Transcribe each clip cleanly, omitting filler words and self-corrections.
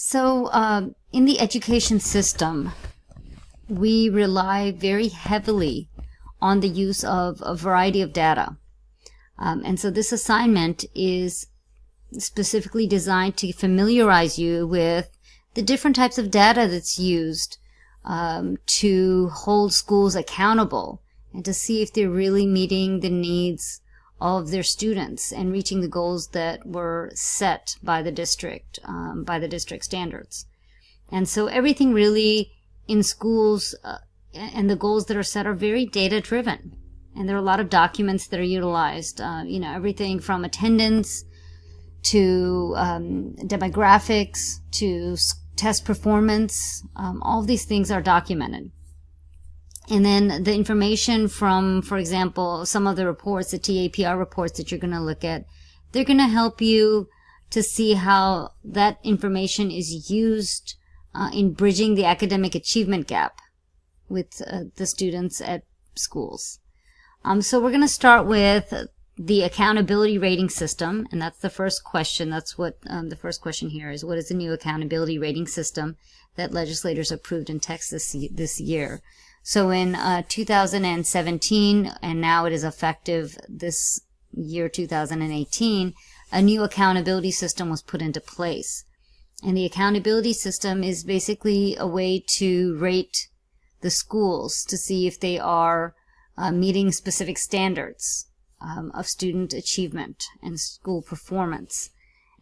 So in the education system, we rely very heavily on the use of a variety of data. And so this assignment is specifically designed to familiarize you with the different types of data that's used to hold schools accountable and to see if they're really meeting the needs of their students and reaching the goals that were set by the district standards. And so everything really in schools and the goals that are set are very data driven. And there are a lot of documents that are utilized, everything from attendance to demographics to test performance. All of these things are documented. And then the information from, for example, some of the reports, the TAPR reports that you're going to look at, they're going to help you to see how that information is used in bridging the academic achievement gap with the students at schools. So we're going to start with the accountability rating system, and that's the first question. That's what the first question here is. What is the new accountability rating system that legislators approved in Texas this year? So in 2017, and now it is effective this year, 2018, a new accountability system was put into place. And the accountability system is basically a way to rate the schools to see if they are meeting specific standards of student achievement and school performance.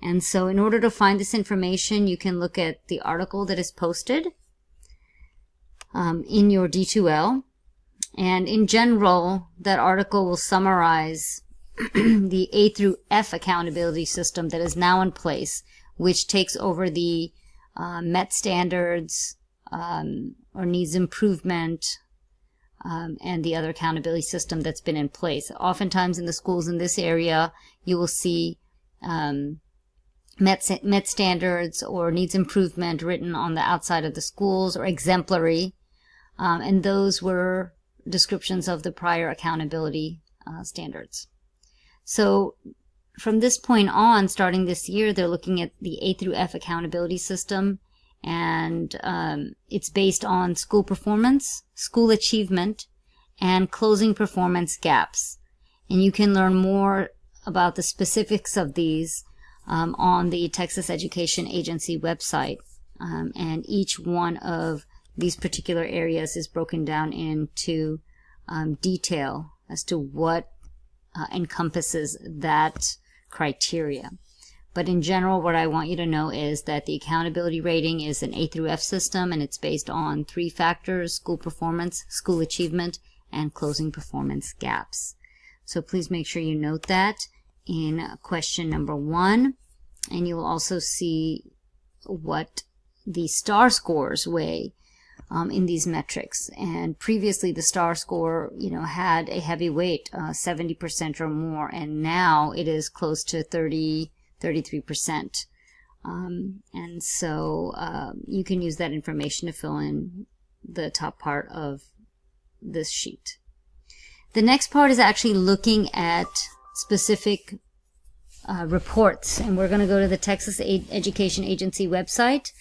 And so in order to find this information, you can look at the article that is posted in your D2L. And in general, that article will summarize the A through F accountability system that is now in place, which takes over the MET standards or needs improvement and the other accountability system that's been in place. Oftentimes in the schools in this area, you will see MET standards or needs improvement written on the outside of the schools, or exemplary, and those were descriptions of the prior accountability standards. So from this point on, starting this year, they're looking at the A through F accountability system, and it's based on school performance, school achievement, and closing performance gaps. And you can learn more about the specifics of these on the Texas Education Agency website. And each one of these particular areas is broken down into detail as to what encompasses that criteria. But in general, what I want you to know is that the accountability rating is an A through F system, and it's based on 3 factors: school performance, school achievement, and closing performance gaps. So please make sure you note that in question number 1, and you will also see what the STAR scores weigh in these metrics. And previously the STAR score, had a heavy weight, 70% or more, and now it is close to 33%. And so you can use that information to fill in the top part of this sheet. The next part is actually looking at specific reports, and we're going to go to the Texas Education Agency website,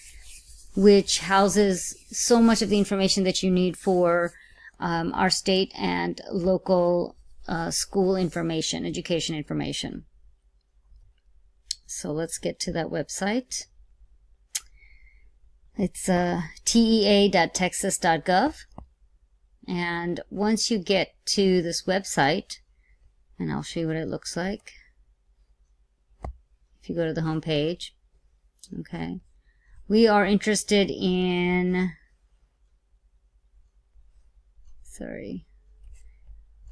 which houses so much of the information that you need for our state and local school information, education information. So let's get to that website. It's tea.texas.gov. And once you get to this website, and I'll show you what it looks like. If you go to the home page, okay, we are interested in,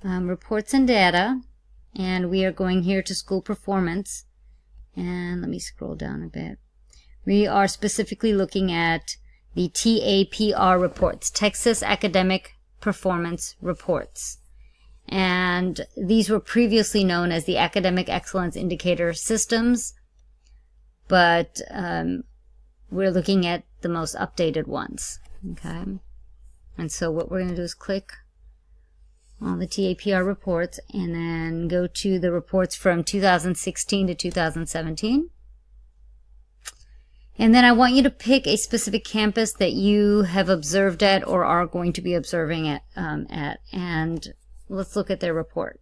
reports and data, and we are going here to school performance. And let me scroll down a bit. We are specifically looking at the TAPR reports, Texas Academic Performance Reports. And these were previously known as the Academic Excellence Indicator Systems, but we're looking at the most updated ones. Okay. And so what we're going to do is click on the TAPR reports and then go to the reports from 2016 to 2017. And then I want you to pick a specific campus that you have observed at or are going to be observing at, and let's look at their report.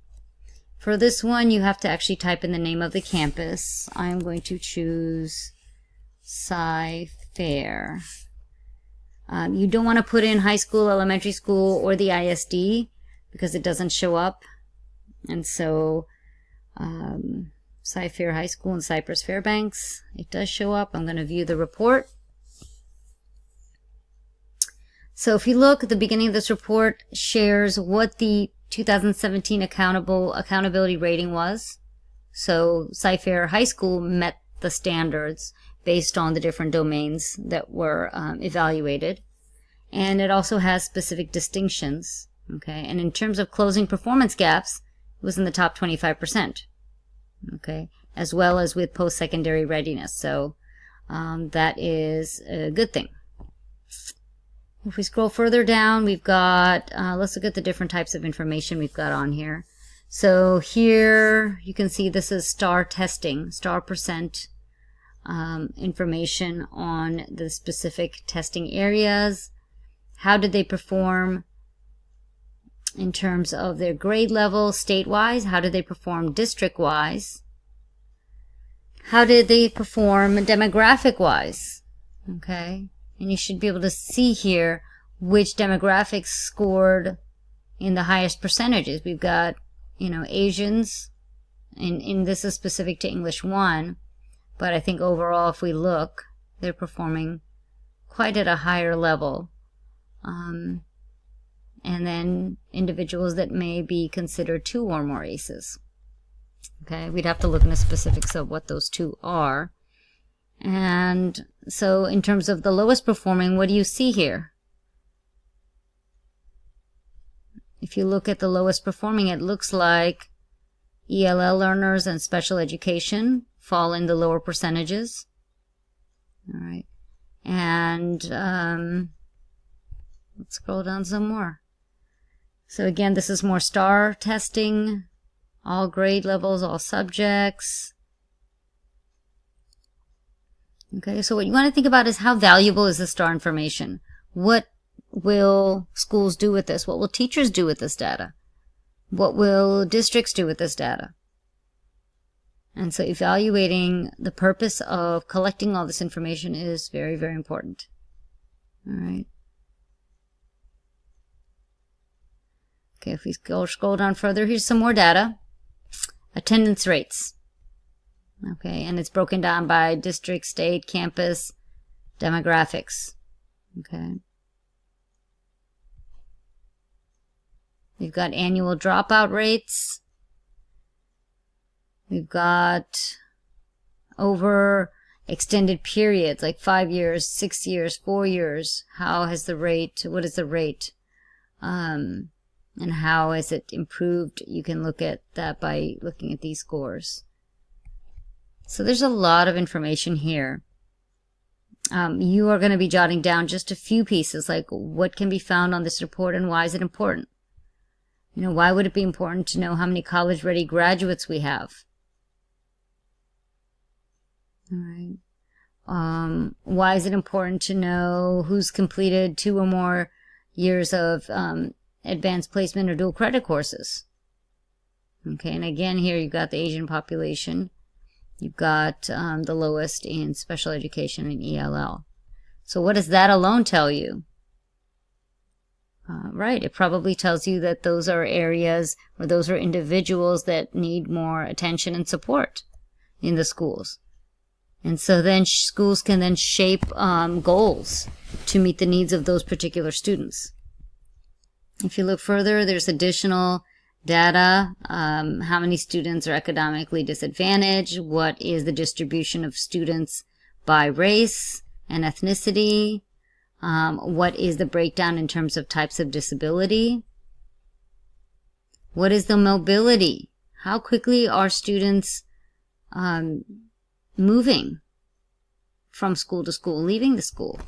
For this one, you have to actually type in the name of the campus. I'm going to choose Cy-Fair. You don't want to put in high school, elementary school, or the ISD because it doesn't show up. And so Cy-Fair High School in Cypress Fairbanks, it does show up. I'm going to view the report. So if you look at the beginning of this report, shares what the 2017 accountability rating was. So Cy-Fair High School met the standards based on the different domains that were evaluated. And it also has specific distinctions. Okay, and in terms of closing performance gaps, it was in the top 25%. Okay, as well as with post-secondary readiness. So that is a good thing. If we scroll further down, we've got, let's look at the different types of information we've got on here. So here you can see this is star testing, star percent information on the specific testing areas. How did they perform in terms of their grade level state-wise? How did they perform district-wise? How did they perform demographic-wise? Okay. And you should be able to see here which demographics scored in the highest percentages. We've got, Asians, and this is specific to English 1, but I think overall, if we look, they're performing quite at a higher level. And then individuals that may be considered 2 or more ACEs. Okay, we'd have to look in the specifics of what those 2 are. And so in terms of the lowest performing, what do you see here? If you look at the lowest performing, it looks like ELL learners and special education fall in the lower percentages. All right. And let's scroll down some more. So again, this is more star testing, all grade levels, all subjects. Okay, so what you want to think about is how valuable is the star information? What will schools do with this? What will teachers do with this data? What will districts do with this data? And so evaluating the purpose of collecting all this information is very, very important. All right. Okay, if we scroll down further, here's some more data. Attendance rates. Okay, and it's broken down by district, state, campus, demographics. Okay. We've got annual dropout rates. We've got over extended periods, like 5 years, 6 years, 4 years. How has the rate, what is the rate? And how has it improved? You can look at that by looking at these scores. So there's a lot of information here. You are going to be jotting down just a few pieces, like what can be found on this report and why is it important? Why would it be important to know how many college-ready graduates we have? All right. Why is it important to know who's completed 2 or more years of advanced placement or dual credit courses? Okay, and again here you've got the Asian population. You've got the lowest in special education and ELL. So what does that alone tell you? Right, it probably tells you that those are areas or those are individuals that need more attention and support in the schools. And so then schools can then shape goals to meet the needs of those particular students. If you look further, there's additional data, how many students are economically disadvantaged, what is the distribution of students by race and ethnicity, what is the breakdown in terms of types of disability, what is the mobility, how quickly are students moving from school to school, leaving the school,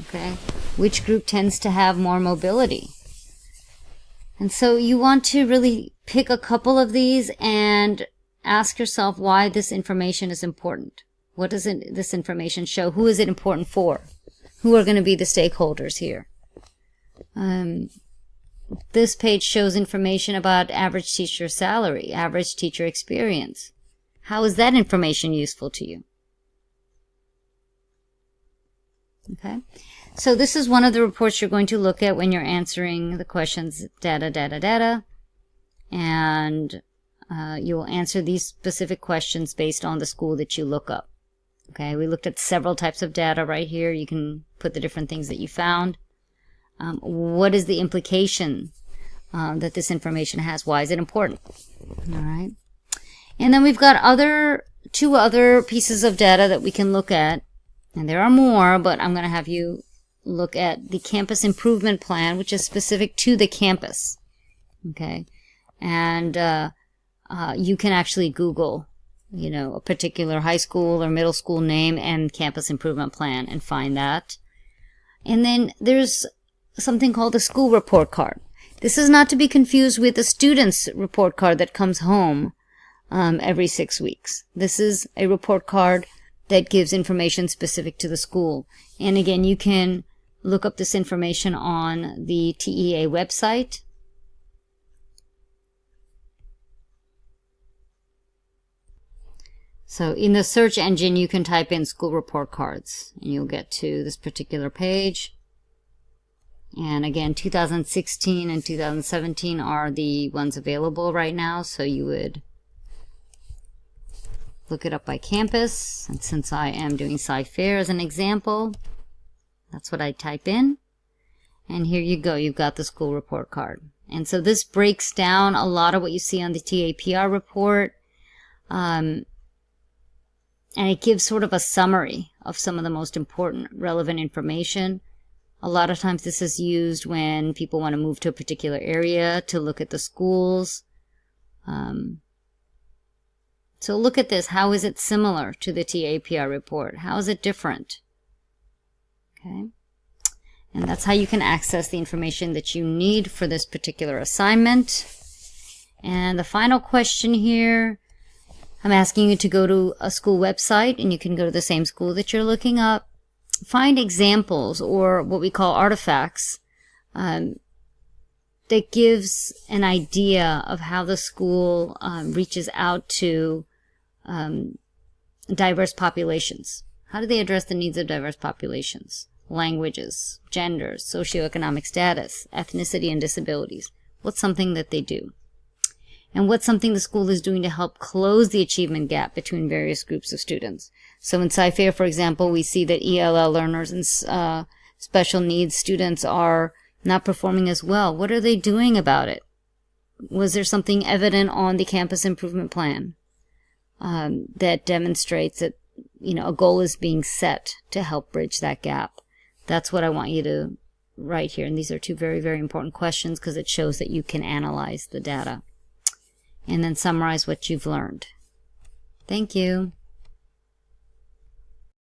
okay, which group tends to have more mobility. And so you want to really pick a couple of these and ask yourself why this information is important. What does this information show? Who is it important for? Who are going to be the stakeholders here? This page shows information about average teacher salary, average teacher experience. How is that information useful to you? Okay, so this is one of the reports you're going to look at when you're answering the questions data, data, data. And you will answer these specific questions based on the school that you look up. Okay, we looked at several types of data right here. You can put the different things that you found. What is the implication that this information has? Why is it important? All right. And then we've got two other pieces of data that we can look at. And there are more, but I'm going to have you look at the campus improvement plan, which is specific to the campus. Okay. And you can actually Google, a particular high school or middle school name and campus improvement plan and find that. And then there's something called the school report card. This is not to be confused with the student's report card that comes home every 6 weeks. This is a report card that gives information specific to the school. And again, you can look up this information on the TEA website. So in the search engine, you can type in school report cards, and you'll get to this particular page. And again, 2016 and 2017 are the ones available right now, so you would look it up by campus. And since I am doing Sci-Fair as an example, that's what I type in. And here you go, you've got the school report card. And so this breaks down a lot of what you see on the TAPR report. And it gives sort of a summary of some of the most important relevant information. A lot of times this is used when people want to move to a particular area to look at the schools. So look at this. How is it similar to the TAPR report? How is it different? Okay. And that's how you can access the information that you need for this particular assignment. And the final question here, I'm asking you to go to a school website, and you can go to the same school that you're looking up. Find examples, or what we call artifacts, that gives an idea of how the school reaches out to diverse populations. How do they address the needs of diverse populations? Languages, genders, socioeconomic status, ethnicity, and disabilities. What's something that they do? And what's something the school is doing to help close the achievement gap between various groups of students? So in Sci-Fair, for example, we see that ELL learners and special needs students are not performing as well. What are they doing about it? Was there something evident on the campus improvement plan that demonstrates that a goal is being set to help bridge that gap? That's what I want you to write here. And these are two very, very important questions because it shows that you can analyze the data and then summarize what you've learned. Thank you.